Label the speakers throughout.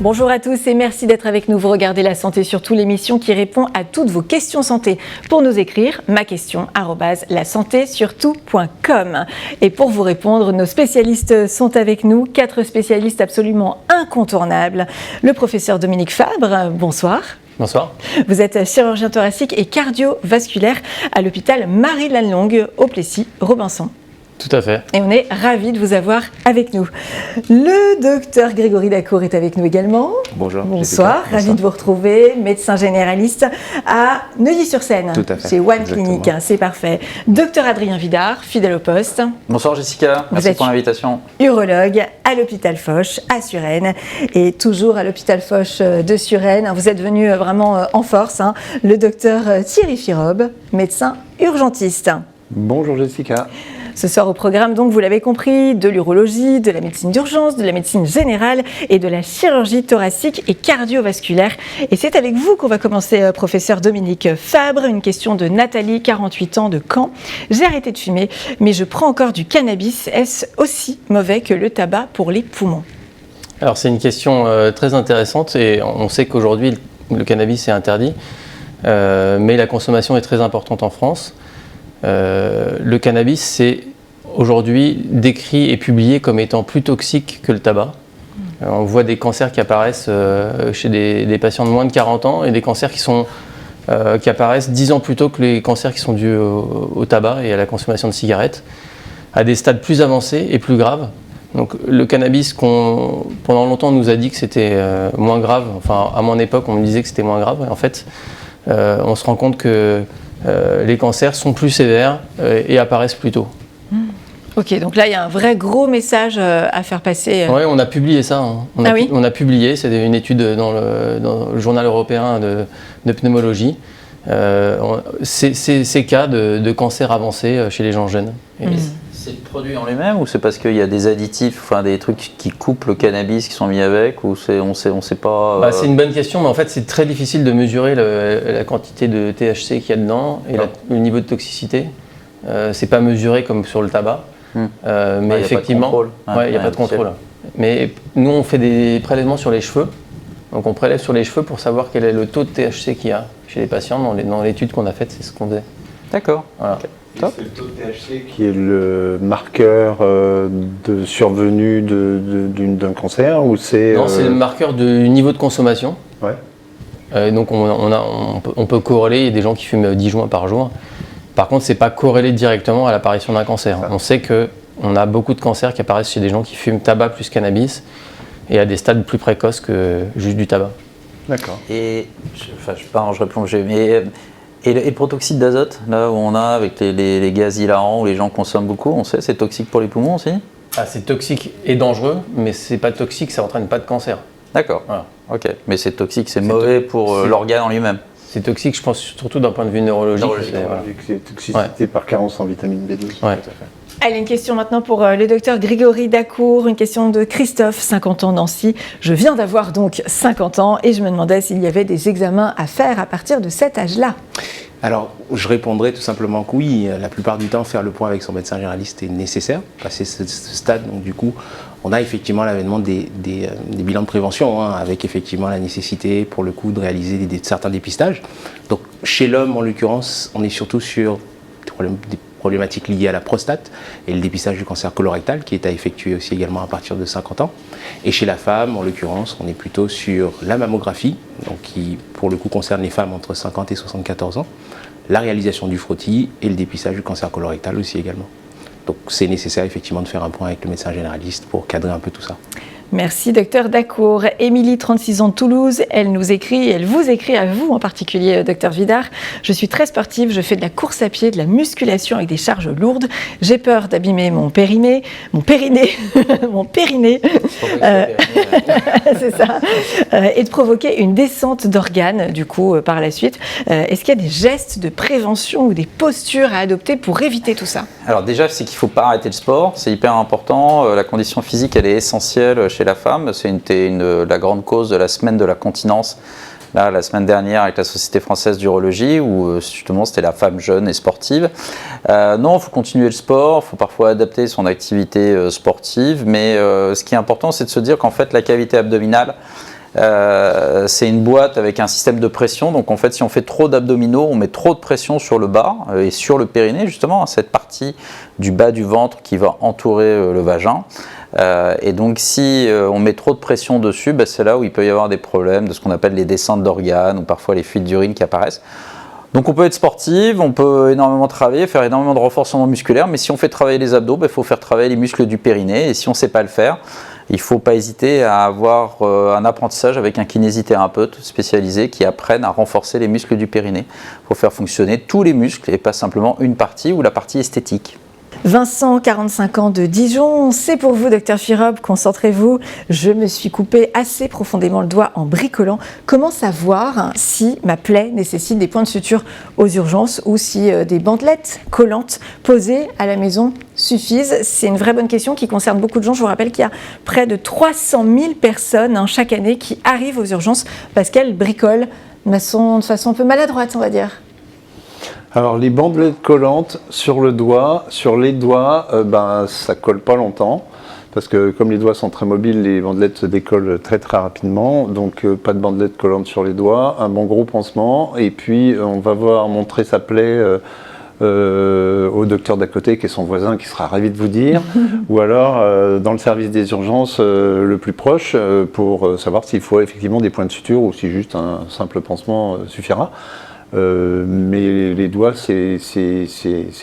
Speaker 1: Bonjour à tous et merci d'être avec nous. Vous regardez La Santé Surtout, l'émission qui répond à toutes vos questions santé. Pour nous écrire, maquestion@lasantésurtout.com. Et pour vous répondre, nos spécialistes sont avec nous, 4 spécialistes absolument incontournables. Le professeur Dominique Fabre, bonsoir.
Speaker 2: Bonsoir.
Speaker 1: Vous êtes chirurgien thoracique et cardiovasculaire à l'hôpital Marie-Lannelongue au Plessis-Robinson.
Speaker 2: Tout à fait.
Speaker 1: Et on est ravis de vous avoir avec nous. Le docteur Grégory Dacour est avec nous également.
Speaker 3: Bonjour.
Speaker 1: Bonsoir, ravi de vous retrouver, médecin généraliste à Neuilly-sur-Seine.
Speaker 3: Tout à fait.
Speaker 1: Chez One Clinic, c'est parfait. Docteur Adrien Vidard, fidèle au poste.
Speaker 4: Bonsoir Jessica, merci pour l'invitation.
Speaker 1: Urologue à l'hôpital Foch à Suresnes et toujours à l'hôpital Foch de Suresnes. Vous êtes venu vraiment en force. Le docteur Thierry Firobe, médecin urgentiste.
Speaker 3: Bonjour Jessica.
Speaker 1: Ce soir au programme, donc, vous l'avez compris, de l'urologie, de la médecine d'urgence, de la médecine générale et de la chirurgie thoracique et cardiovasculaire. Et c'est avec vous qu'on va commencer, professeur Dominique Fabre. Une question de Nathalie, 48 ans, de Caen. J'ai arrêté de fumer, mais je prends encore du cannabis. Est-ce aussi mauvais que le tabac pour les poumons ?
Speaker 2: Alors c'est une question très intéressante et on sait qu'aujourd'hui le cannabis est interdit, mais la consommation est très importante en France. Le cannabis, c'est aujourd'hui décrit et publié comme étant plus toxique que le tabac. On voit des cancers qui apparaissent chez des patients de moins de 40 ans et des cancers qui apparaissent 10 ans plus tôt que les cancers qui sont dus au tabac et à la consommation de cigarettes, à des stades plus avancés et plus graves. Donc le cannabis, pendant longtemps on nous a dit que c'était moins grave, enfin à mon époque on me disait que c'était moins grave, et en fait on se rend compte que les cancers sont plus sévères et apparaissent plus tôt.
Speaker 1: Ok, donc là il y a un vrai gros message à faire passer.
Speaker 2: Oui, on a publié ça. On a publié, c'était une étude dans le journal européen de pneumologie. Ces cas de cancer avancé chez les gens jeunes.
Speaker 4: C'est le produit en lui-même ou c'est parce qu'il y a des additifs, enfin des trucs qui coupent le cannabis qui sont mis avec, ou on sait pas
Speaker 2: C'est une bonne question, mais en fait c'est très difficile de mesurer la quantité de THC qu'il y a dedans et le niveau de toxicité. C'est pas mesuré comme sur le tabac, mais effectivement, il n'y a pas de contrôle. Mais nous on fait des prélèvements sur les cheveux, donc on prélève sur les cheveux pour savoir quel est le taux de THC qu'il y a chez les patients. Dans l'étude qu'on a faite, c'est ce qu'on faisait.
Speaker 4: D'accord.
Speaker 2: Voilà.
Speaker 4: Okay.
Speaker 3: C'est le taux de THC qui est le marqueur de survenue d'un cancer ou c'est...
Speaker 2: Non, c'est le marqueur du niveau de consommation.
Speaker 3: Ouais.
Speaker 2: Donc on peut corréler, il y a des gens qui fument 10 joints par jour. Par contre, c'est pas corrélé directement à l'apparition d'un cancer. On sait qu'on a beaucoup de cancers qui apparaissent chez des gens qui fument tabac plus cannabis et à des stades plus précoces que juste du tabac.
Speaker 3: D'accord.
Speaker 4: Et je replonge, mais... Et le protoxyde d'azote, là où on a avec les gaz hilarants où les gens consomment beaucoup, on sait, c'est toxique pour les poumons aussi ?
Speaker 2: C'est toxique et dangereux, mais c'est pas toxique, ça n'entraîne pas de cancer.
Speaker 4: D'accord, voilà. Ok. Mais c'est toxique, c'est mauvais pour l'organe en lui-même.
Speaker 2: C'est toxique, je pense, surtout d'un point de vue neurologique.
Speaker 3: Vu que c'est toxicité par carence en vitamine B12.
Speaker 2: Ouais.
Speaker 3: Tout à fait.
Speaker 1: Allez, une question maintenant pour le docteur Grégory Dacour, une question de Christophe, 50 ans, Nancy. Je viens d'avoir donc 50 ans et je me demandais s'il y avait des examens à faire à partir de cet âge-là.
Speaker 5: Alors, je répondrai tout simplement que oui, la plupart du temps, faire le point avec son médecin généraliste est nécessaire, passer ce stade. Donc du coup, on a effectivement l'avènement des bilans de prévention, avec effectivement la nécessité, pour le coup, de réaliser certains dépistages. Donc, chez l'homme, en l'occurrence, on est surtout sur des problématiques liées à la prostate et le dépistage du cancer colorectal qui est à effectuer aussi également à partir de 50 ans. Et chez la femme, en l'occurrence, on est plutôt sur la mammographie, donc qui pour le coup concerne les femmes entre 50 et 74 ans, la réalisation du frottis et le dépistage du cancer colorectal aussi également. Donc c'est nécessaire effectivement de faire un point avec le médecin généraliste pour cadrer un peu tout ça.
Speaker 1: Merci, docteur Dacour. Émilie, 36 ans de Toulouse, elle nous écrit, elle vous écrit à vous en particulier, docteur Vidard. Je suis très sportive, je fais de la course à pied, de la musculation avec des charges lourdes. J'ai peur d'abîmer mon périnée, c'est ça, et de provoquer une descente d'organes, du coup, par la suite. Est-ce qu'il y a des gestes de prévention ou des postures à adopter pour éviter tout ça ?
Speaker 4: Alors déjà, c'est qu'il ne faut pas arrêter le sport, c'est hyper important. La condition physique, elle est essentielle chez la femme. C'est la grande cause de la semaine de la continence. Là, la semaine dernière, avec la Société française d'urologie, où justement c'était la femme jeune et sportive. Non, il faut continuer le sport, il faut parfois adapter son activité sportive, mais ce qui est important, c'est de se dire qu'en fait, la cavité abdominale, C'est une boîte avec un système de pression. Donc en fait, si on fait trop d'abdominaux, on met trop de pression sur le bas et sur le périnée, justement, cette partie du bas du ventre qui va entourer le vagin. Et donc si on met trop de pression dessus, c'est là où il peut y avoir des problèmes de ce qu'on appelle les descentes d'organes ou parfois les fuites d'urine qui apparaissent. Donc on peut être sportive, on peut énormément travailler, faire énormément de renforcement musculaire, mais si on fait travailler les abdos, il faut faire travailler les muscles du périnée, et si on ne sait pas le faire, il ne faut pas hésiter à avoir un apprentissage avec un kinésithérapeute spécialisé qui apprenne à renforcer les muscles du périnée. Il faut faire fonctionner tous les muscles et pas simplement une partie ou la partie esthétique.
Speaker 1: Vincent, 45 ans de Dijon, c'est pour vous, Dr Firop, concentrez-vous. Je me suis coupé assez profondément le doigt en bricolant. Comment savoir si ma plaie nécessite des points de suture aux urgences ou si des bandelettes collantes posées à la maison suffisent? C'est une vraie bonne question qui concerne beaucoup de gens. Je vous rappelle qu'il y a près de 300 000 personnes chaque année qui arrivent aux urgences parce qu'elles bricolent de façon un peu maladroite, on va dire.
Speaker 3: Alors les bandelettes collantes sur le doigt, sur les doigts, ça colle pas longtemps parce que comme les doigts sont très mobiles, les bandelettes se décollent très très rapidement. Donc pas de bandelettes collantes sur les doigts, un bon gros pansement et puis on va voir montrer sa plaie au docteur d'à côté qui est son voisin qui sera ravi de vous dire ou alors dans le service des urgences le plus proche pour savoir s'il faut effectivement des points de suture ou si juste un simple pansement suffira. Mais les doigts, c'est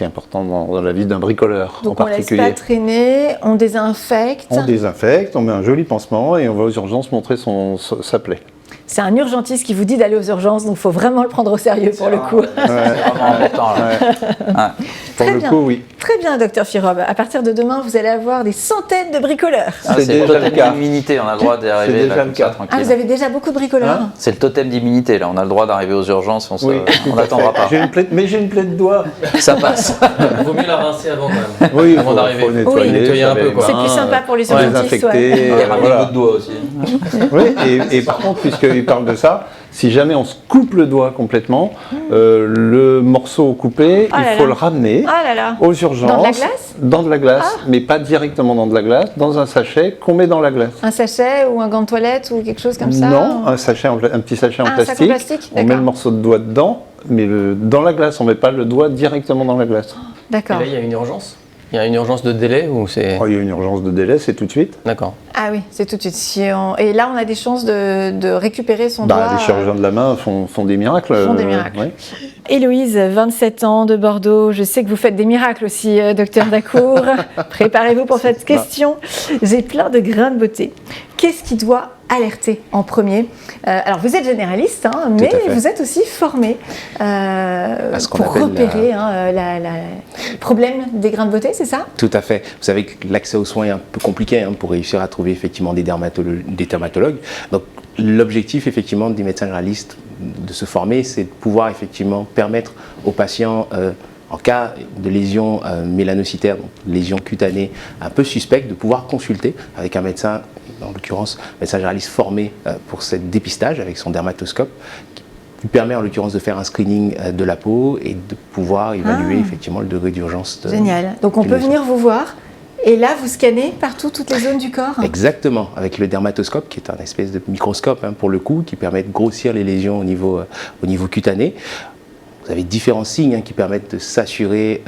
Speaker 3: important dans la vie d'un bricoleur.
Speaker 1: Donc
Speaker 3: en
Speaker 1: on ne laisse
Speaker 3: particulier.
Speaker 1: pas traîner, on désinfecte.
Speaker 3: On désinfecte, on met un joli pansement et on va aux urgences montrer sa plaie.
Speaker 1: C'est un urgentiste qui vous dit d'aller aux urgences, donc il faut vraiment le prendre au sérieux pour le coup.
Speaker 4: C'est vraiment important. Là.
Speaker 3: Pour
Speaker 1: Très
Speaker 3: le
Speaker 1: bien.
Speaker 3: coup, oui.
Speaker 1: Très bien, Dr Firop. À partir de demain, vous allez avoir des centaines de bricoleurs.
Speaker 3: C'est
Speaker 4: C'est le
Speaker 3: déjà le
Speaker 4: totem
Speaker 3: cas.
Speaker 4: d'immunité, on a le droit
Speaker 3: C'est
Speaker 4: d'arriver
Speaker 3: déjà
Speaker 4: là
Speaker 3: le
Speaker 4: comme ça,
Speaker 3: cas.
Speaker 4: tranquille.
Speaker 1: Ah, vous avez déjà beaucoup de bricoleurs.
Speaker 3: Hein
Speaker 4: C'est le totem d'immunité, là, on a le droit d'arriver aux urgences, on
Speaker 3: Oui,
Speaker 4: n'attendra pas.
Speaker 3: J'ai une plaie de doigt.
Speaker 4: Ça passe.
Speaker 2: Il vaut mieux la rincer avant quand même.
Speaker 3: Oui,
Speaker 2: Avant d'arriver.
Speaker 3: faut
Speaker 2: nettoyer un peu, quoi.
Speaker 1: C'est plus sympa pour les urgentistes.
Speaker 3: désinfecter.
Speaker 1: Ouais.
Speaker 3: Voilà.
Speaker 4: de doigt aussi.
Speaker 3: Oui, et par contre, puisqu'il parle de ça, si jamais on se coupe le doigt complètement, le morceau coupé,
Speaker 1: Ah là
Speaker 3: il faut
Speaker 1: là.
Speaker 3: le ramener
Speaker 1: Ah là là.
Speaker 3: aux urgences.
Speaker 1: Dans de la glace
Speaker 3: Dans de la glace, mais pas directement dans de la glace, dans un sachet qu'on met dans la glace.
Speaker 1: Un sachet ou un gant de toilette ou quelque chose comme ça?
Speaker 3: Non, un petit sachet en
Speaker 1: Ah, un sac en
Speaker 3: plastique.
Speaker 1: plastique,
Speaker 3: On met
Speaker 1: d'accord.
Speaker 3: le morceau de doigt dedans, mais dans la glace, on ne met pas le doigt directement dans la glace.
Speaker 2: Et
Speaker 1: D'accord.
Speaker 2: là, il y a une urgence. Il y a une urgence de délai ou c'est...
Speaker 3: Oh, il y a une urgence de délai, c'est tout de suite.
Speaker 2: D'accord.
Speaker 1: Ah oui, c'est tout de suite. Et là, on a des chances de récupérer son doigt.
Speaker 3: Les chirurgiens de la main font des miracles.
Speaker 1: Font des miracles.
Speaker 3: ouais.
Speaker 1: Héloïse, 27 ans, de Bordeaux. Je sais que vous faites des miracles aussi, docteur Dacour. Préparez-vous pour cette question. J'ai plein de grains de beauté. Qu'est-ce qui doit alerter en premier? Alors, vous êtes généraliste, mais
Speaker 3: à fait.
Speaker 1: vous êtes aussi formé
Speaker 5: ce qu'on
Speaker 1: pour
Speaker 5: appelle
Speaker 1: repérer le problème des grains de beauté, c'est ça?
Speaker 5: Tout à fait. Vous savez que l'accès aux soins est un peu compliqué pour réussir à trouver effectivement des dermatologues. Donc l'objectif effectivement des médecins généralistes de se former, c'est de pouvoir effectivement permettre aux patients en cas de lésion mélanocytaire, donc lésion cutanée un peu suspecte, de pouvoir consulter avec un médecin, en l'occurrence médecin généraliste formé pour ce dépistage avec son dermatoscope, qui permet en l'occurrence de faire un screening de la peau et de pouvoir évaluer effectivement le degré d'urgence.
Speaker 1: Génial. Donc on
Speaker 5: d'une
Speaker 1: peut
Speaker 5: lésion.
Speaker 1: venir vous voir et là vous scannez partout toutes les zones du corps.
Speaker 5: Exactement, avec le dermatoscope qui est un espèce de microscope pour le coup, qui permet de grossir les lésions au niveau cutané. Vous avez différents signes qui permettent de s'assurer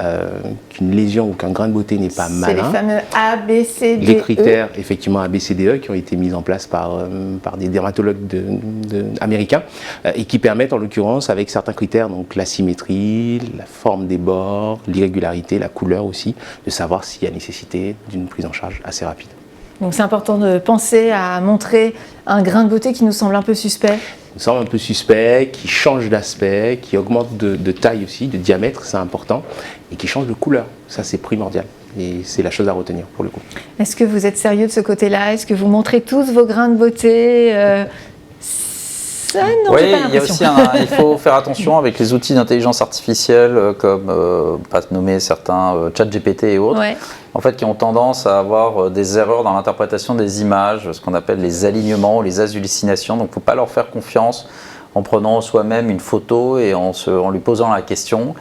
Speaker 5: qu'une lésion ou qu'un grain de beauté n'est pas
Speaker 1: C'est les
Speaker 5: malin.
Speaker 1: fameux A, B, C, D,
Speaker 5: Les
Speaker 1: E.
Speaker 5: critères effectivement ABCDE qui ont été mis en place par des dermatologues américains et qui permettent en l'occurrence avec certains critères, donc la symétrie, la forme des bords, l'irrégularité, la couleur aussi, de savoir s'il y a nécessité d'une prise en charge assez rapide.
Speaker 1: Donc c'est important de penser à montrer un grain de beauté qui nous semble un peu suspect.
Speaker 5: Il semble un peu suspect, qui change d'aspect, qui augmente de taille aussi, de diamètre, c'est important, et qui change de couleur. Ça, c'est primordial. Et c'est la chose à retenir pour le coup.
Speaker 1: Est-ce que vous êtes sérieux de ce côté-là? Est-ce que vous montrez tous vos grains de beauté Ça, non,
Speaker 4: Oui,
Speaker 1: j'ai pas
Speaker 4: il y a
Speaker 1: l'impression.
Speaker 4: aussi il faut faire attention avec les outils d'intelligence artificielle comme, pas nommer certains, ChatGPT et autres,
Speaker 1: Ouais.
Speaker 4: en fait, qui ont tendance à avoir des erreurs dans l'interprétation des images, ce qu'on appelle les alignements, les hallucinations. Donc, il ne faut pas leur faire confiance en prenant soi-même une photo et en lui posant la question.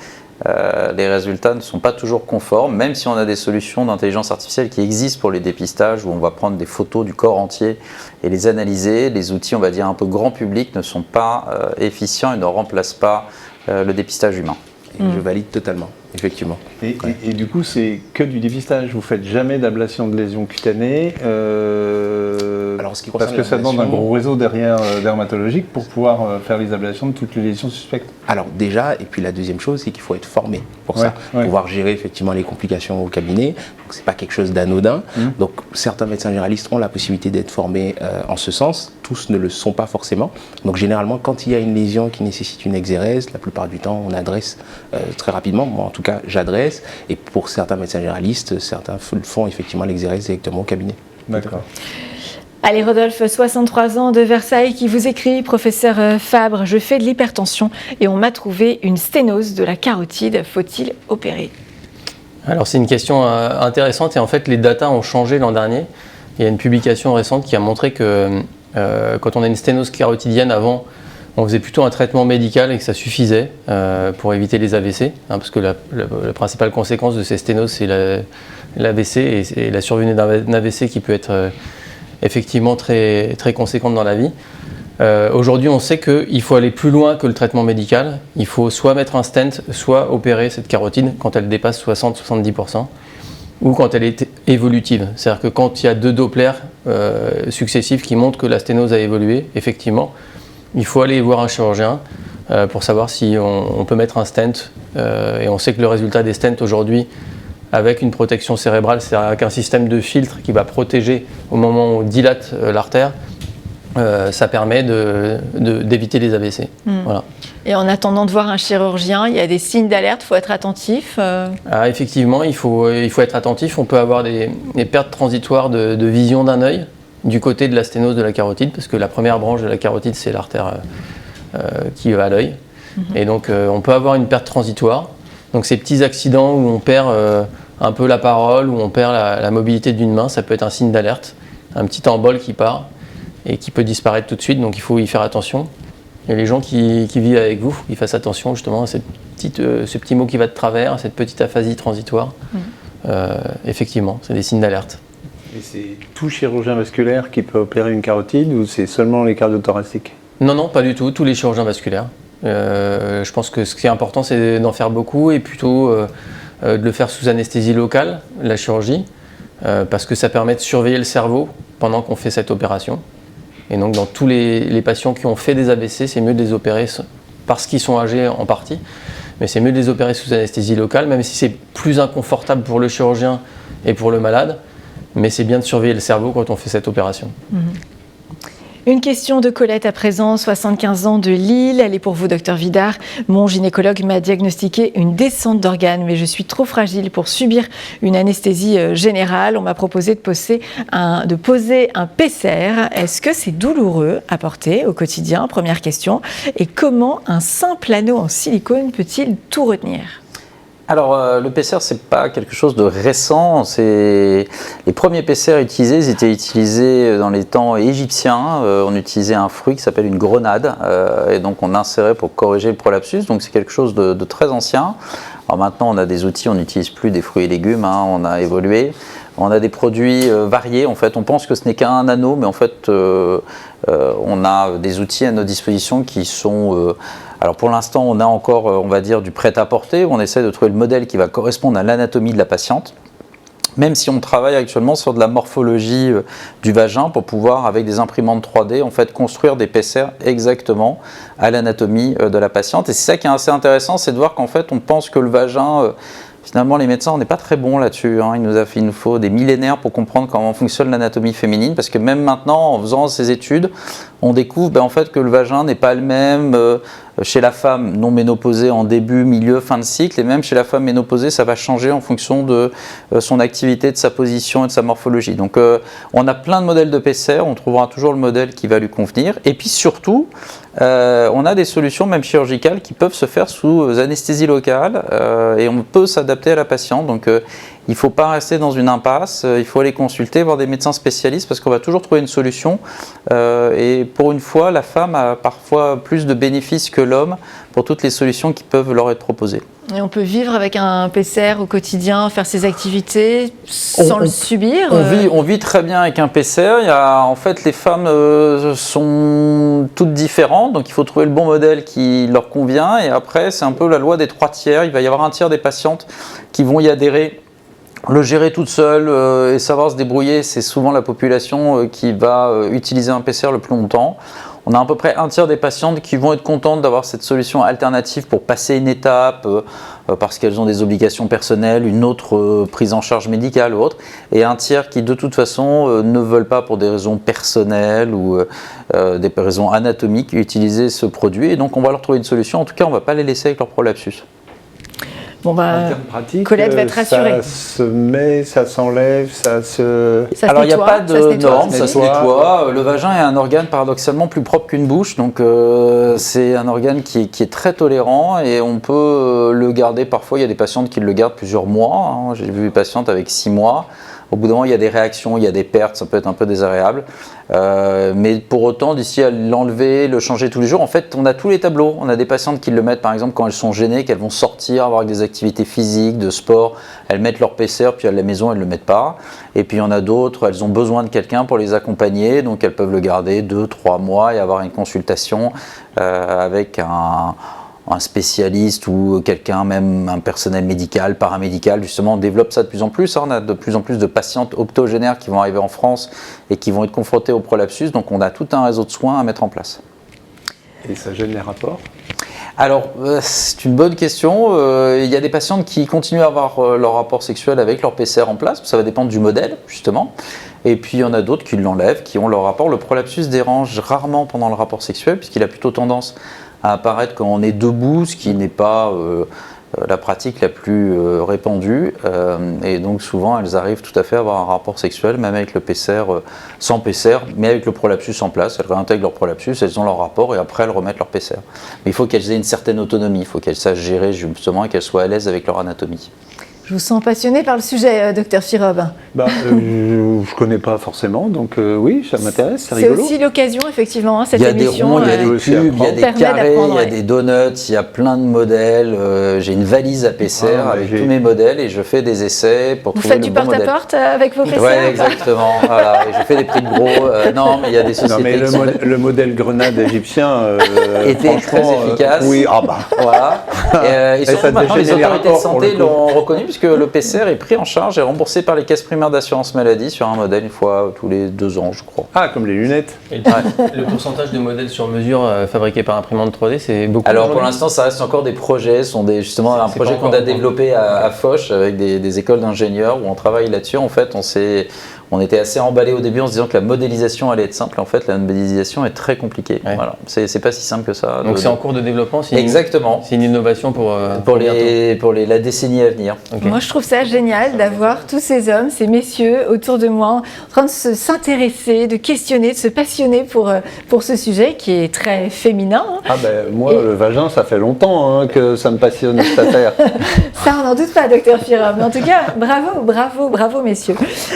Speaker 4: les résultats ne sont pas toujours conformes, même si on a des solutions d'intelligence artificielle qui existent pour les dépistages, où on va prendre des photos du corps entier et les analyser. Les outils, on va dire, un peu grand public ne sont pas efficients et ne remplacent pas le dépistage humain.
Speaker 5: Et je valide totalement, effectivement.
Speaker 3: Et du coup, c'est que du dépistage. Vous faites jamais d'ablation de lésions cutanées.
Speaker 5: Alors, ce qui concerne
Speaker 3: parce que ça demande un
Speaker 5: l'ablation,
Speaker 3: gros réseau derrière dermatologique pour pouvoir faire les ablations de toutes les lésions suspectes.
Speaker 5: alors déjà, et puis la deuxième chose, c'est qu'il faut être formé pour ça,
Speaker 3: Ouais.
Speaker 5: pouvoir gérer effectivement les complications au cabinet. Donc c'est pas quelque chose d'anodin. Donc certains médecins généralistes ont la possibilité d'être formés en ce sens. Tous ne le sont pas forcément. Donc généralement, quand il y a une lésion qui nécessite une exérèse, la plupart du temps, on adresse très rapidement. Moi, en tout cas, j'adresse. Et pour certains médecins généralistes, certains font effectivement l'exérèse directement au cabinet.
Speaker 3: D'accord.
Speaker 1: Allez Rodolphe, 63 ans de Versailles, qui vous écrit: professeur Fabre, je fais de l'hypertension et on m'a trouvé une sténose de la carotide, faut-il opérer?
Speaker 2: Alors c'est une question intéressante et en fait les datas ont changé l'an dernier. Il y a une publication récente qui a montré que quand on a une sténose carotidienne, avant on faisait plutôt un traitement médical et que ça suffisait pour éviter les AVC, parce que la principale conséquence de ces sténoses c'est l'AVC et la survenue d'un AVC qui peut être effectivement très, très conséquente dans la vie. Aujourd'hui, on sait qu'il faut aller plus loin que le traitement médical. Il faut soit mettre un stent, soit opérer cette carotide quand elle dépasse 60-70%, ou quand elle est évolutive. C'est-à-dire que quand il y a 2 Dopplers successifs qui montrent que la sténose a évolué, effectivement, il faut aller voir un chirurgien pour savoir si on peut mettre un stent. Et on sait que le résultat des stents aujourd'hui, avec une protection cérébrale, c'est avec un système de filtre qui va protéger au moment où on dilate l'artère, ça permet d'éviter les AVC. Voilà.
Speaker 1: Et en attendant de voir un chirurgien, il y a des signes d'alerte, il faut être attentif.
Speaker 2: Ah, effectivement, il faut être attentif. On peut avoir des pertes transitoires de vision d'un œil du côté de la sténose de la carotide, parce que la première branche de la carotide, c'est l'artère qui va à l'œil. Et donc, on peut avoir une perte transitoire. Donc, ces petits accidents où on perd un peu la parole, où on perd la mobilité d'une main, ça peut être un signe d'alerte. Un petit embole qui part et qui peut disparaître tout de suite, donc il faut y faire attention. Et les gens qui vivent avec vous, ils fassent attention justement à ce petit mot qui va de travers, cette petite aphasie transitoire. Effectivement, c'est des signes d'alerte.
Speaker 3: Et c'est tout chirurgien vasculaire qui peut opérer une carotide ou c'est seulement les cardiothoraciques?
Speaker 2: Non, pas du tout, tous les chirurgiens vasculaires. Je pense que ce qui est important, c'est d'en faire beaucoup et plutôt de le faire sous anesthésie locale, la chirurgie, parce que ça permet de surveiller le cerveau pendant qu'on fait cette opération. Et donc dans tous les patients qui ont fait des AVC, c'est mieux de les opérer parce qu'ils sont âgés en partie, mais c'est mieux de les opérer sous anesthésie locale, même si c'est plus inconfortable pour le chirurgien et pour le malade, mais c'est bien de surveiller le cerveau quand on fait cette opération.
Speaker 1: Une question de Colette à présent, 75 ans de Lille. Elle est pour vous, docteur Vidard. Mon gynécologue m'a diagnostiqué une descente d'organes, mais je suis trop fragile pour subir une anesthésie générale. On m'a proposé de poser un PCR. Est-ce que c'est douloureux à porter au quotidien? Première question. Et comment un simple anneau en silicone peut-il tout retenir?
Speaker 4: Alors, le PCR, c'est pas quelque chose de récent. Les premiers PCR utilisés, ils étaient utilisés dans les temps égyptiens. On utilisait un fruit qui s'appelle une grenade, et donc on insérait pour corriger le prolapsus. Donc c'est quelque chose de très ancien. Alors maintenant, on a des outils, on n'utilise plus des fruits et légumes, on a évolué. On a des produits variés. En fait, on pense que ce n'est qu'un anneau, mais en fait, on a des outils à notre disposition qui sont... alors pour l'instant, on a encore, on va dire, du prêt-à-porter. On essaie de trouver le modèle qui va correspondre à l'anatomie de la patiente. Même si on travaille actuellement sur de la morphologie du vagin pour pouvoir, avec des imprimantes 3D, en fait, construire des PCR exactement à l'anatomie de la patiente. Et c'est ça qui est assez intéressant, c'est de voir qu'en fait, on pense que le vagin... Finalement, les médecins, on n'est pas très bons là-dessus. Il nous faut des millénaires pour comprendre comment fonctionne l'anatomie féminine, parce que même maintenant, en faisant ces études, on découvre en fait que le vagin n'est pas le même chez la femme non ménopausée en début, milieu, fin de cycle, et même chez la femme ménopausée, ça va changer en fonction de son activité, de sa position et de sa morphologie. Donc, on a plein de modèles de PCR, on trouvera toujours le modèle qui va lui convenir. Et puis surtout, on a des solutions même chirurgicales qui peuvent se faire sous anesthésie locale et on peut s'adapter à la patiente. Donc il ne faut pas rester dans une impasse, il faut aller consulter, voir des médecins spécialistes parce qu'on va toujours trouver une solution. Et pour une fois, la femme a parfois plus de bénéfices que l'homme pour toutes les solutions qui peuvent leur être proposées.
Speaker 1: Et on peut vivre avec un PCR au quotidien, faire ses activités sans le subir.
Speaker 4: On vit très bien avec un PCR. En fait, les femmes sont toutes différentes, donc il faut trouver le bon modèle qui leur convient. Et après, c'est un peu la loi des 3 tiers. Il va y avoir un tiers des patientes qui vont y adhérer. Le gérer toute seule et savoir se débrouiller, c'est souvent la population qui va utiliser un PCR le plus longtemps. On a à peu près un tiers des patientes qui vont être contentes d'avoir cette solution alternative pour passer une étape parce qu'elles ont des obligations personnelles, une autre prise en charge médicale ou autre, et un tiers qui de toute façon ne veulent pas pour des raisons personnelles ou des raisons anatomiques utiliser ce produit, et donc on va leur trouver une solution. En tout cas, on ne va pas les laisser avec leur prolapsus.
Speaker 1: Bon
Speaker 3: En termes pratiques,
Speaker 1: Colette va être rassurée.
Speaker 3: Ça se met, ça s'enlève, ça se...
Speaker 4: Alors il n'y a pas
Speaker 1: ça se
Speaker 4: de
Speaker 1: nettoie.
Speaker 4: norme, ça se nettoie. Le vagin est un organe paradoxalement plus propre qu'une bouche, donc c'est un organe qui est très tolérant et on peut le garder. Parfois il y a des patientes qui le gardent plusieurs mois, hein. J'ai vu des patientes avec 6 mois. Au bout d'un moment, il y a des réactions, il y a des pertes, ça peut être un peu désagréable. Mais pour autant, d'ici à l'enlever, le changer tous les jours, en fait, on a tous les tableaux. On a des patientes qui le mettent, par exemple, quand elles sont gênées, qu'elles vont sortir, avoir des activités physiques, de sport. Elles mettent leur PCR, puis à la maison, elles ne le mettent pas. Et puis, il y en a d'autres, elles ont besoin de quelqu'un pour les accompagner. Donc, elles peuvent le garder 2-3 mois et avoir une consultation avec un spécialiste ou quelqu'un, même un personnel médical, paramédical. Justement, on développe ça de plus en plus. On a de plus en plus de patientes octogénaires qui vont arriver en France et qui vont être confrontées au prolapsus. Donc, on a tout un réseau de soins à mettre en place.
Speaker 3: Et ça gêne les rapports?
Speaker 4: Alors, c'est une bonne question. Il y a des patientes qui continuent à avoir leur rapport sexuel avec leur PCR en place. Ça va dépendre du modèle, justement. Et puis, il y en a d'autres qui l'enlèvent, qui ont leur rapport. Le prolapsus dérange rarement pendant le rapport sexuel, puisqu'il a plutôt tendance à apparaître quand on est debout, ce qui n'est pas la pratique la plus répandue. Et donc, souvent, elles arrivent tout à fait à avoir un rapport sexuel, même avec le PCR, sans PCR, mais avec le prolapsus en place. Elles réintègrent leur prolapsus, elles ont leur rapport et après, elles remettent leur PCR. Mais il faut qu'elles aient une certaine autonomie, il faut qu'elles sachent gérer justement et qu'elles soient à l'aise avec leur anatomie.
Speaker 1: Je vous sens passionné par le sujet, docteur Firob.
Speaker 3: Je ne connais pas forcément, donc oui, ça m'intéresse, c'est rigolo.
Speaker 1: C'est aussi l'occasion, effectivement, cette
Speaker 4: il y a des
Speaker 1: émission.
Speaker 4: ronds, il y a des cubes, il y a des
Speaker 1: permet
Speaker 4: carrés,
Speaker 1: d'apprendre,
Speaker 4: il y a
Speaker 1: ouais.
Speaker 4: des donuts, il y a plein de modèles. J'ai une valise à PCR avec tous mes modèles et je fais des essais pour
Speaker 1: Vous
Speaker 4: trouver
Speaker 1: faites
Speaker 4: le
Speaker 1: du
Speaker 4: bon modèle.
Speaker 1: porte-à-porte avec vos PCR?
Speaker 4: Oui, exactement. Voilà. Et je fais des prix de gros. Non, mais il y a des sociétés
Speaker 3: Non, mais
Speaker 4: qui sont...
Speaker 3: le modèle grenade égyptien
Speaker 4: était très efficace.
Speaker 3: oui,
Speaker 4: Voilà. Et surtout,
Speaker 3: ça
Speaker 4: maintenant, les
Speaker 3: déchaînait les
Speaker 4: autorités de
Speaker 3: rapports, pour
Speaker 4: santé
Speaker 3: le coup.
Speaker 4: l'ont reconnu puisque le PCR est pris en charge et remboursé par les caisses primaires d'assurance maladie sur un modèle une fois tous les 2 ans, je crois.
Speaker 3: Ah, comme les lunettes.
Speaker 2: Et le pourcentage de modèles sur mesure fabriqués par imprimante 3D, c'est beaucoup.
Speaker 4: Alors pour
Speaker 2: aujourd'hui
Speaker 4: l'instant, ça reste encore des projets, justement un
Speaker 2: C'est
Speaker 4: projet
Speaker 2: pas
Speaker 4: qu'on
Speaker 2: encore
Speaker 4: a développé à Foch avec des écoles d'ingénieurs où on travaille là-dessus. En fait, on était assez emballé au début en se disant que la modélisation allait être simple. En fait, la modélisation est très compliquée.
Speaker 2: Ouais.
Speaker 4: Voilà. C'est pas si simple que ça.
Speaker 2: Donc c'est en cours de développement.
Speaker 4: Exactement.
Speaker 2: C'est une innovation pour
Speaker 4: la décennie à venir.
Speaker 2: Ok.
Speaker 1: Moi, je trouve ça génial d'avoir tous ces hommes, ces messieurs autour de moi, en train de s'intéresser, de questionner, de se passionner pour ce sujet qui est très féminin. Hein.
Speaker 3: Ah moi, le vagin, ça fait longtemps que ça me passionne cette affaire.
Speaker 1: Ça, on n'en doute pas, docteur Firob. Mais en tout cas, bravo, messieurs.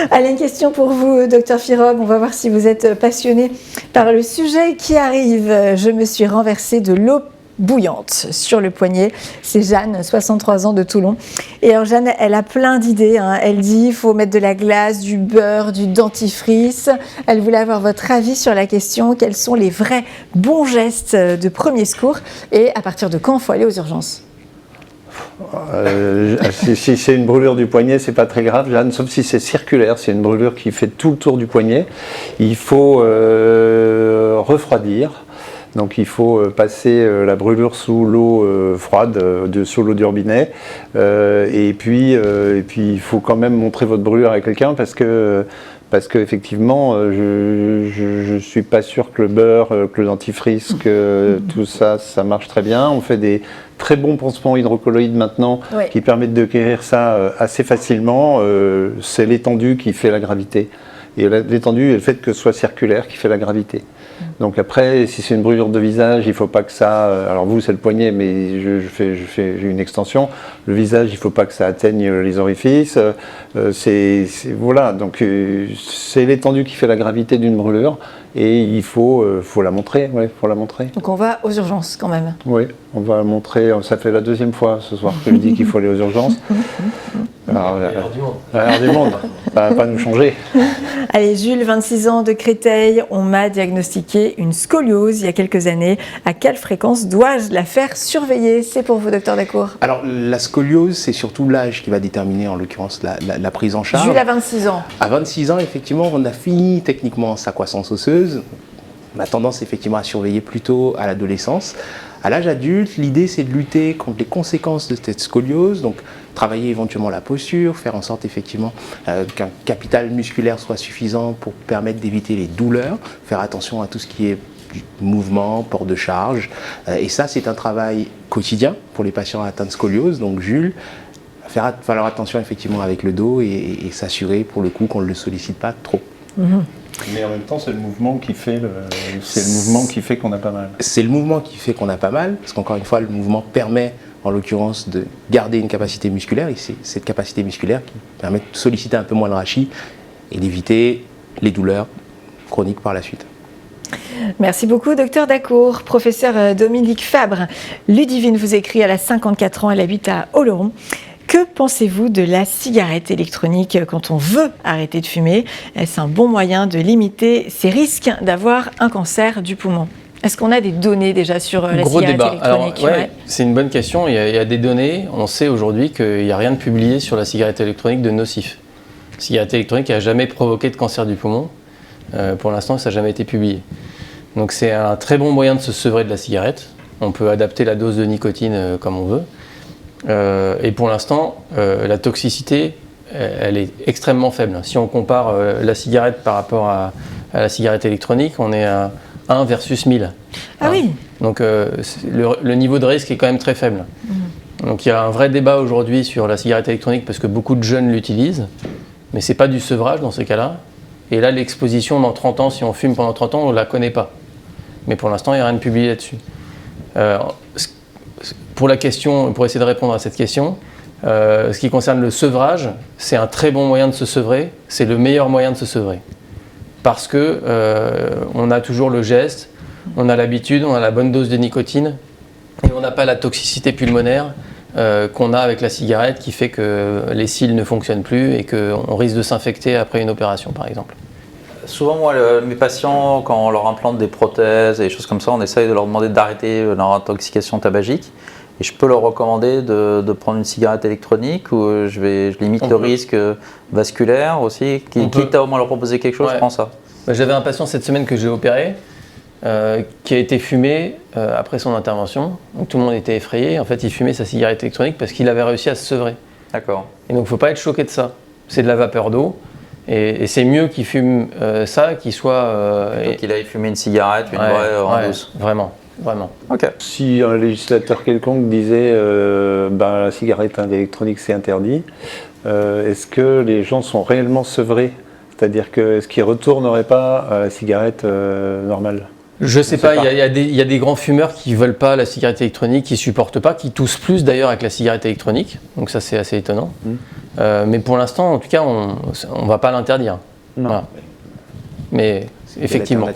Speaker 1: Allez, une question pour vous, docteur Firob. On va voir si vous êtes passionné par le sujet qui arrive. Je me suis renversée de l'eau bouillante sur le poignet. C'est Jeanne, 63 ans, de Toulon. Et alors Jeanne, elle a plein d'idées. Hein. Elle dit il faut mettre de la glace, du beurre, du dentifrice. Elle voulait avoir votre avis sur la question. Quels sont les vrais bons gestes de premier secours et à partir de quand il faut aller aux urgences?
Speaker 3: Si c'est une brûlure du poignet, c'est pas très grave, Jeanne, sauf si c'est circulaire, c'est une brûlure qui fait tout le tour du poignet. Il faut refroidir. Donc il faut passer la brûlure sous l'eau froide, sous l'eau du robinet. Et puis il faut quand même montrer votre brûlure à quelqu'un parce que effectivement, je ne suis pas sûr que le beurre, que le dentifrice, que tout ça, ça marche très bien. On fait des très bons pansements hydrocolloïdes maintenant qui permettent de guérir ça assez facilement. C'est l'étendue qui fait la gravité. Et l'étendue et le fait que ce soit circulaire qui fait la gravité. Donc après, si c'est une brûlure de visage, il ne faut pas que ça... alors vous, c'est le poignet, mais j'ai une extension. Le visage, il ne faut pas que ça atteigne les orifices. Voilà, donc c'est l'étendue qui fait la gravité d'une brûlure. Et il faut la montrer, faut la montrer.
Speaker 1: Donc on va aux urgences quand même.
Speaker 3: Oui, on va montrer, ça fait la deuxième fois ce soir que je dis qu'il faut aller aux urgences. Alors, l'heure du monde, ça ne va pas nous changer.
Speaker 1: Allez, Jules, 26 ans de Créteil, on m'a diagnostiqué une scoliose il y a quelques années. À quelle fréquence dois-je la faire surveiller? C'est pour vous, docteur Dacour.
Speaker 5: Alors, la scoliose, c'est surtout l'âge qui va déterminer, en l'occurrence, la prise en charge.
Speaker 1: Jules a 26 ans.
Speaker 5: À 26 ans, effectivement, on a fini techniquement sa croissance osseuse. On a tendance effectivement à surveiller plutôt à l'adolescence. À l'âge adulte, l'idée c'est de lutter contre les conséquences de cette scoliose, donc travailler éventuellement la posture, faire en sorte effectivement qu'un capital musculaire soit suffisant pour permettre d'éviter les douleurs, faire attention à tout ce qui est mouvement, port de charge. Et ça, c'est un travail quotidien pour les patients atteints de scoliose. Donc Jules, faire attention effectivement avec le dos et s'assurer pour le coup qu'on ne le sollicite pas trop.
Speaker 3: Mais en même temps, c'est le mouvement qui fait qu'on a pas mal.
Speaker 5: C'est le mouvement qui fait qu'on a pas mal, parce qu'encore une fois, le mouvement permet, en l'occurrence, de garder une capacité musculaire, et c'est cette capacité musculaire qui permet de solliciter un peu moins le rachis et d'éviter les douleurs chroniques par la suite.
Speaker 1: Merci beaucoup, docteur Dacour. Professeur Dominique Fabre, Ludivine vous écrit, elle a 54 ans, elle habite à Oloron. Que pensez-vous de la cigarette électronique quand on veut arrêter de fumer? Est-ce un bon moyen de limiter ces risques d'avoir un cancer du poumon? Est-ce qu'on a des données déjà sur la cigarette électronique?
Speaker 2: Alors, c'est une bonne question. Il y a des données. On sait aujourd'hui qu'il n'y a rien de publié sur la cigarette électronique de nocif. La cigarette électronique n'a jamais provoqué de cancer du poumon. Pour l'instant, ça n'a jamais été publié. Donc c'est un très bon moyen de se sevrer de la cigarette. On peut adapter la dose de nicotine comme on veut. Et pour l'instant, la toxicité, elle est extrêmement faible. Si on compare la cigarette par rapport à la cigarette électronique, on est à 1 versus 1000.
Speaker 1: Ah oui.
Speaker 2: Donc le niveau de risque est quand même très faible. Donc il y a un vrai débat aujourd'hui sur la cigarette électronique parce que beaucoup de jeunes l'utilisent, mais ce n'est pas du sevrage dans ces cas-là. Et là, l'exposition dans 30 ans, si on fume pendant 30 ans, on ne la connaît pas. Mais pour l'instant, il n'y a rien de publié là-dessus. Pour essayer de répondre à cette question, ce qui concerne le sevrage, c'est un très bon moyen de se sevrer, c'est le meilleur moyen de se sevrer. Parce que on a toujours le geste, on a l'habitude, on a la bonne dose de nicotine, et on n'a pas la toxicité pulmonaire qu'on a avec la cigarette qui fait que les cils ne fonctionnent plus et qu'on risque de s'infecter après une opération par exemple.
Speaker 4: Souvent, moi, mes patients, quand on leur implante des prothèses et des choses comme ça, on essaye de leur demander d'arrêter leur intoxication tabagique. Et je peux leur recommander de prendre une cigarette électronique ou je limite le risque vasculaire aussi. Quitte à au moins leur proposer quelque chose, je prends ça.
Speaker 2: J'avais un patient cette semaine que j'ai opéré qui a été fumé après son intervention. Donc tout le monde était effrayé. En fait, il fumait sa cigarette électronique parce qu'il avait réussi à se sevrer.
Speaker 4: D'accord.
Speaker 2: Et donc il ne faut pas être choqué de ça. C'est de la vapeur d'eau. Et c'est mieux qu'il fume ça qu'il soit...
Speaker 4: Donc il a fumé une cigarette, une vraie en douce.
Speaker 2: Vraiment.
Speaker 4: Ok.
Speaker 3: Si un législateur quelconque disait la cigarette électronique c'est interdit, est-ce que les gens sont réellement sevrés? C'est-à-dire que est-ce qu'ils ne retourneraient pas à la cigarette normale?
Speaker 2: Je sais pas, il y a des grands fumeurs qui ne veulent pas la cigarette électronique, qui ne supportent pas, qui toussent plus d'ailleurs avec la cigarette électronique, donc ça c'est assez étonnant. Mais pour l'instant, en tout cas, on ne va pas l'interdire. Voilà. Mais effectivement,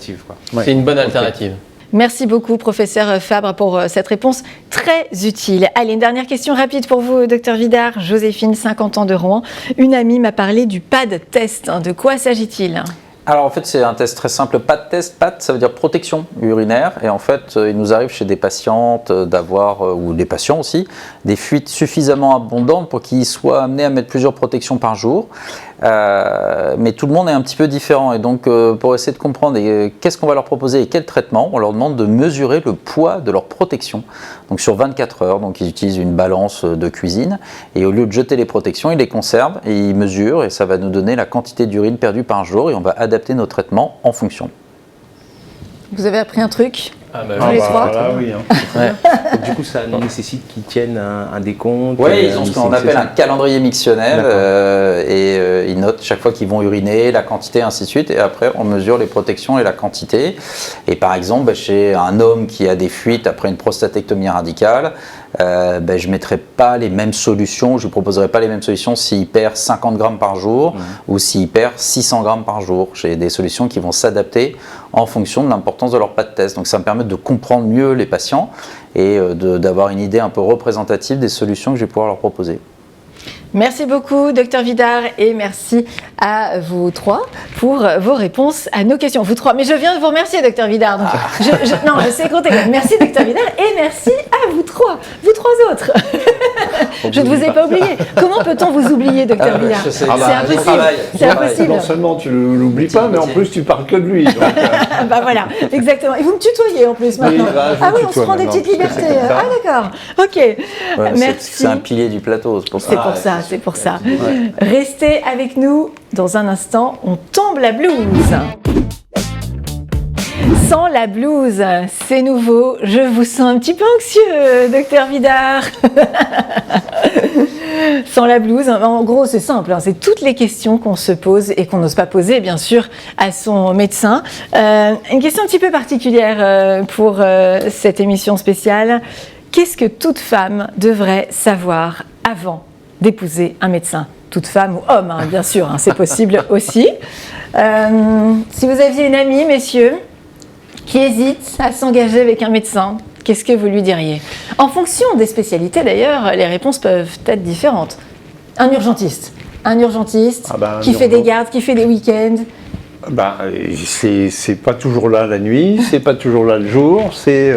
Speaker 2: c'est une bonne alternative.
Speaker 1: Merci beaucoup, professeur Fabre, pour cette réponse très utile. Allez, une dernière question rapide pour vous, docteur Vidard. Joséphine, 50 ans de Rouen. Une amie m'a parlé du PAD test. De quoi s'agit-il ?
Speaker 4: Alors en fait c'est un test très simple, PAD test, PAD ça veut dire protection urinaire et en fait il nous arrive chez des patientes d'avoir, ou des patients aussi, des fuites suffisamment abondantes pour qu'ils soient amenés à mettre plusieurs protections par jour. Mais tout le monde est un petit peu différent et donc pour essayer de comprendre qu'est-ce qu'on va leur proposer et quel traitement, on leur demande de mesurer le poids de leur protection. Donc sur 24 heures, donc ils utilisent une balance de cuisine et au lieu de jeter les protections, ils les conservent et ils mesurent et ça va nous donner la quantité d'urine perdue par jour et on va adapter nos traitements en fonction.
Speaker 1: Vous avez appris un truc ?
Speaker 3: Les trois. Oui,
Speaker 5: Donc, du coup, ça nécessite qu'ils tiennent un décompte.
Speaker 4: Oui, ils ont ce qu'on appelle un calendrier mixtionnel ils notent chaque fois qu'ils vont uriner, la quantité, ainsi de suite. Et après, on mesure les protections et la quantité. Et par exemple, chez un homme qui a des fuites après une prostatectomie radicale, je ne mettrai pas les mêmes solutions, je ne proposerai pas les mêmes solutions s'il perd 50 grammes par jour ou s'il perd 600 grammes par jour. J'ai des solutions qui vont s'adapter en fonction de l'importance de leur pas de test. Donc ça me permet de comprendre mieux les patients et d'avoir une idée un peu représentative des solutions que je vais pouvoir leur proposer.
Speaker 1: Merci beaucoup, Dr Vidard, et merci à vous trois pour vos réponses à nos questions. Vous trois, mais je viens de vous remercier, Dr Vidard. Donc non, je sais compter. Merci, Dr Vidard, et merci à vous trois autres. Je ne vous ai pas oublié. Comment peut-on vous oublier, Dr Vidard? C'est impossible. C'est impossible.
Speaker 3: Non seulement tu ne l'oublies pas, mais en plus tu parles que de lui. Donc,
Speaker 1: bah voilà, exactement. Et vous me tutoyez en plus maintenant. Oui, on se prend des petites libertés. Ah d'accord. Ok.
Speaker 4: Ouais,
Speaker 1: merci.
Speaker 4: C'est un pilier du plateau, c'est pour ça.
Speaker 1: C'est pour ça. Ouais. Restez avec nous. Dans un instant, on tombe la blouse. Sans la blouse, c'est nouveau. Je vous sens un petit peu anxieux, Dr Vidard. Sans la blouse, en gros, c'est simple. C'est toutes les questions qu'on se pose et qu'on n'ose pas poser, bien sûr, à son médecin. Une question un petit peu particulière pour cette émission spéciale. Qu'est-ce que toute femme devrait savoir avant d'épouser un médecin? Toute femme ou homme, bien sûr, c'est possible aussi. Si vous aviez une amie, messieurs, qui hésite à s'engager avec un médecin, qu'est-ce que vous lui diriez? En fonction des spécialités, d'ailleurs, les réponses peuvent être différentes. Un urgentiste qui fait des gardes, qui fait des week-ends.
Speaker 3: C'est pas toujours là la nuit, c'est pas toujours là le jour, c'est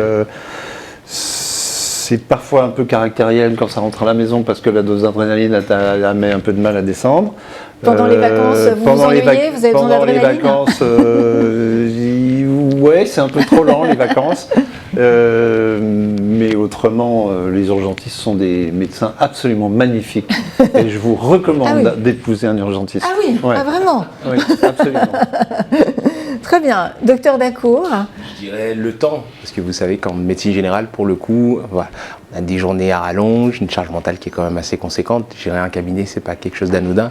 Speaker 3: parfois un peu caractériel quand ça rentre à la maison parce que la dose d'adrénaline elle met un peu de mal à descendre.
Speaker 1: Pendant les vacances, vous vous ennuyez, vous avez besoin d'adrénaline?
Speaker 3: Pendant les vacances, ouais, c'est un peu trop lent les vacances. Mais autrement, les urgentistes sont des médecins absolument magnifiques. Et je vous recommande d'épouser un urgentiste.
Speaker 1: Ah oui, ouais. Vraiment?
Speaker 3: Oui, absolument.
Speaker 1: Très bien. Docteur Dacour?
Speaker 5: Je dirais le temps, parce que vous savez qu'en médecine générale, pour le coup, voilà, on a des journées à rallonge, une charge mentale qui est quand même assez conséquente. Gérer un cabinet, c'est pas quelque chose d'anodin.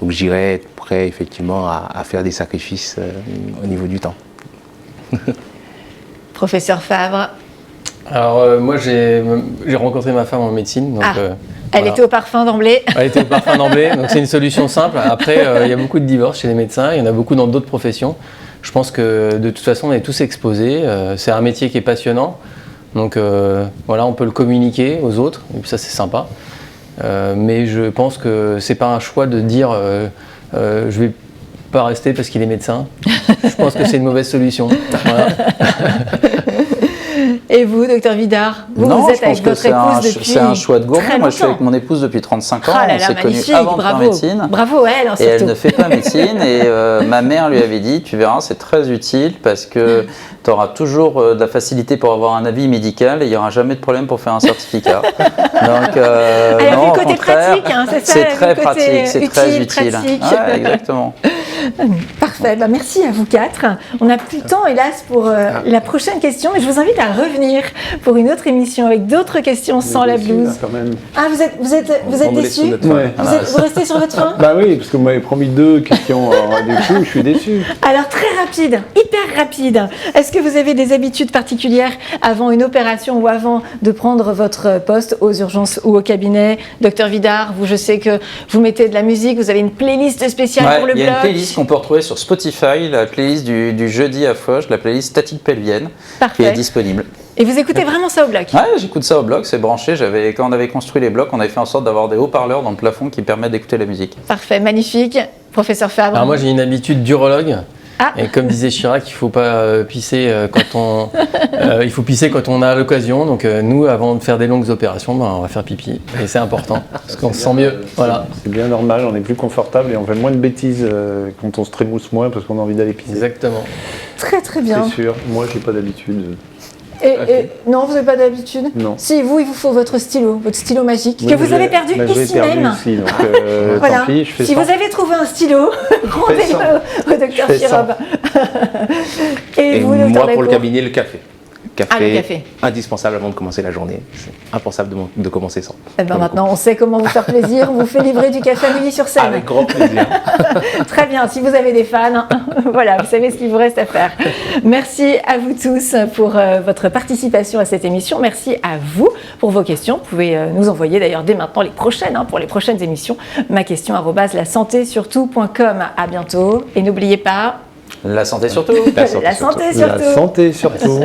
Speaker 5: Donc j'irais être prêt effectivement à faire des sacrifices au niveau du temps.
Speaker 1: Professeur Favre?
Speaker 2: Alors moi j'ai rencontré ma femme en médecine. Donc,
Speaker 1: elle était au parfum d'emblée.
Speaker 2: Elle était au parfum d'emblée, donc c'est une solution simple. Après, il y a beaucoup de divorces chez les médecins, il y en a beaucoup dans d'autres professions. Je pense que de toute façon, on est tous exposés. C'est un métier qui est passionnant. Donc voilà, on peut le communiquer aux autres, et puis ça c'est sympa. Mais je pense que c'est pas un choix de dire je vais pas rester parce qu'il est médecin. Je pense que c'est une mauvaise solution. Voilà.
Speaker 1: Et vous, docteur Vidard, vous êtes avec votre épouse depuis
Speaker 4: c'est un choix de gourmand.
Speaker 1: Moi,
Speaker 4: je suis avec mon épouse depuis 35 ans.
Speaker 1: On
Speaker 4: s'est connus avant de faire médecine.
Speaker 1: Bravo, elle.
Speaker 4: Et elle ne fait pas médecine. Et ma mère lui avait dit, tu verras, c'est très utile parce que tu auras toujours de la facilité pour avoir un avis médical et il n'y aura jamais de problème pour faire un certificat. Donc,
Speaker 1: elle a vu le côté pratique, c'est ça.
Speaker 4: C'est très pratique, c'est très utile.
Speaker 1: Ouais,
Speaker 4: exactement.
Speaker 1: Parfait, merci à vous quatre. On n'a plus de temps, hélas, pour la prochaine question, mais je vous invite à revenir pour une autre émission avec d'autres questions sans la blouse.
Speaker 3: Quand même.
Speaker 1: Ah, vous êtes déçus?
Speaker 3: Ouais.
Speaker 1: Vous restez sur votre faim?
Speaker 3: Bah oui, parce que vous m'avez promis 2 questions, du coup, je suis déçu.
Speaker 1: Alors, très rapide, hyper rapide. Est-ce que vous avez des habitudes particulières avant une opération ou avant de prendre votre poste aux urgences ou au cabinet? Docteur Vidard, vous, je sais que vous mettez de la musique, vous avez une playlist spéciale pour le blog.
Speaker 4: Il y a une playlist qu'on peut retrouver sur Spotify, la playlist du jeudi à Foch, la playlist statique pelvienne, qui est disponible.
Speaker 1: Et vous écoutez vraiment ça au bloc?
Speaker 4: Ouais, j'écoute ça au bloc, c'est branché. Quand on avait construit les blocs, on avait fait en sorte d'avoir des haut-parleurs dans le plafond qui permettent d'écouter la musique.
Speaker 1: Parfait, magnifique. Professeur Fabre?
Speaker 2: Alors moi j'ai une habitude d'urologue. Et comme disait Chirac, il ne faut pas pisser il faut pisser quand on a l'occasion. Donc nous, avant de faire des longues opérations, on va faire pipi. Et c'est important, parce qu'on se sent mieux. Voilà.
Speaker 3: C'est bien normal, on est plus confortable et on fait moins de bêtises quand on se trémousse moins parce qu'on a envie d'aller pisser.
Speaker 2: Exactement.
Speaker 1: Très très bien.
Speaker 3: C'est sûr, moi j'ai pas d'habitude.
Speaker 1: Et non, vous n'avez pas d'habitude?
Speaker 3: Non.
Speaker 1: Si, il vous faut votre stylo magique, que vous avez perdu ici même.
Speaker 3: Ici, donc,
Speaker 1: voilà.
Speaker 3: Tant pis, je fais
Speaker 1: si
Speaker 3: ça.
Speaker 1: vous avez trouvé un stylo, rendez-le au docteur Chirob.
Speaker 5: Et vous, moi, pour le cabinet, le café. café, indispensable avant de commencer la journée. C'est impensable de commencer sans.
Speaker 1: Eh ben maintenant, on sait comment vous faire plaisir. On vous fait livrer du café à Neuilly-sur-Seine.
Speaker 5: Avec grand plaisir.
Speaker 1: Très bien, si vous avez des fans, voilà, vous savez ce qu'il vous reste à faire. Merci à vous tous pour votre participation à cette émission. Merci à vous pour vos questions. Vous pouvez nous envoyer d'ailleurs dès maintenant les prochaines, pour les prochaines émissions. Ma question @lasantésurtout.com. À bientôt et n'oubliez pas...
Speaker 4: La santé surtout.
Speaker 3: La santé surtout.
Speaker 1: La santé surtout.
Speaker 3: La santé surtout.